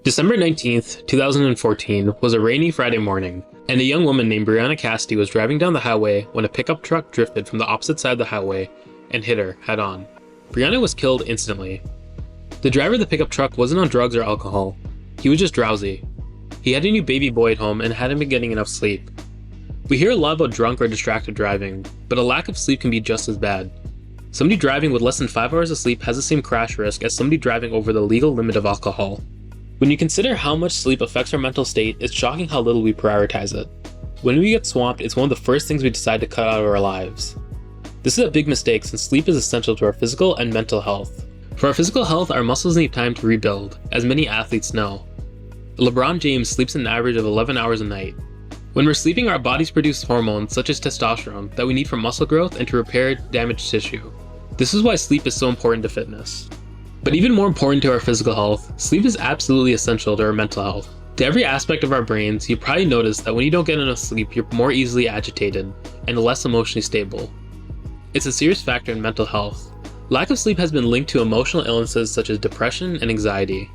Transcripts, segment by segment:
December 19th, 2014 was a rainy Friday morning, and a young woman named Brianna Cassidy was driving down the highway when a pickup truck drifted from the opposite side of the highway and hit her head-on. Brianna was killed instantly. The driver of the pickup truck wasn't on drugs or alcohol. He was just drowsy. He had a new baby boy at home and hadn't been getting enough sleep. We hear a lot about drunk or distracted driving, but a lack of sleep can be just as bad. Somebody driving with less than 5 hours of sleep has the same crash risk as somebody driving over the legal limit of alcohol. When you consider how much sleep affects our mental state, it's shocking how little we prioritize it. When we get swamped, it's one of the first things we decide to cut out of our lives. This is a big mistake since sleep is essential to our physical and mental health. For our physical health, our muscles need time to rebuild, as many athletes know. LeBron James sleeps an average of 11 hours a night. When we're sleeping, our bodies produce hormones such as testosterone that we need for muscle growth and to repair damaged tissue. This is why sleep is so important to fitness. But even more important to our physical health, sleep is absolutely essential to our mental health. To every aspect of our brains, you probably notice that when you don't get enough sleep, you're more easily agitated and less emotionally stable. It's a serious factor in mental health. Lack of sleep has been linked to emotional illnesses such as depression and anxiety.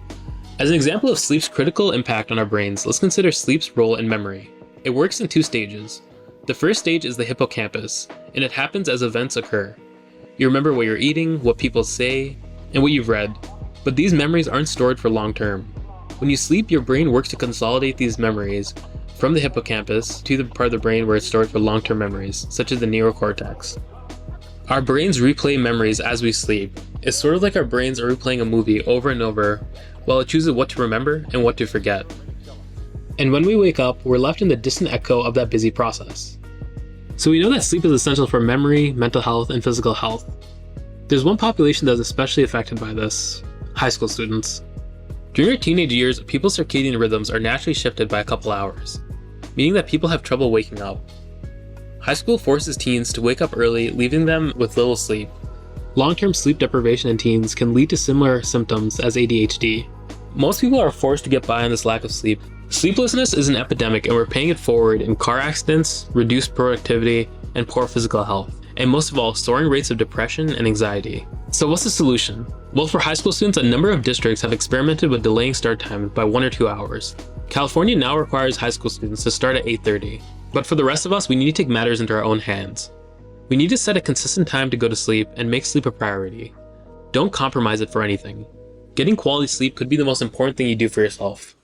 As an example of sleep's critical impact on our brains, let's consider sleep's role in memory. It works in 2 stages. The first stage is the hippocampus, and it happens as events occur. You remember what you're eating, what people say, and what you've read, but these memories aren't stored for long term. When you sleep, your brain works to consolidate these memories from the hippocampus to the part of the brain where it's stored for long-term memories, such as the neocortex. Our brains replay memories as we sleep. It's sort of like our brains are replaying a movie over and over while it chooses what to remember and what to forget. And when we wake up, we're left in the distant echo of that busy process. So we know that sleep is essential for memory, mental health, and physical health. There's one population that is especially affected by this: high school students. During our teenage years, people's circadian rhythms are naturally shifted by a couple hours, meaning that people have trouble waking up. High school forces teens to wake up early, leaving them with little sleep. Long-term sleep deprivation in teens can lead to similar symptoms as ADHD. Most people are forced to get by on this lack of sleep. Sleeplessness is an epidemic, and we're paying it forward in car accidents, reduced productivity, and poor physical health. And most of all, soaring rates of depression and anxiety. So what's the solution? Well, for high school students, a number of districts have experimented with delaying start time by 1 or 2 hours. California now requires high school students to start at 8:30. But for the rest of us, we need to take matters into our own hands. We need to set a consistent time to go to sleep and make sleep a priority. Don't compromise it for anything. Getting quality sleep could be the most important thing you do for yourself.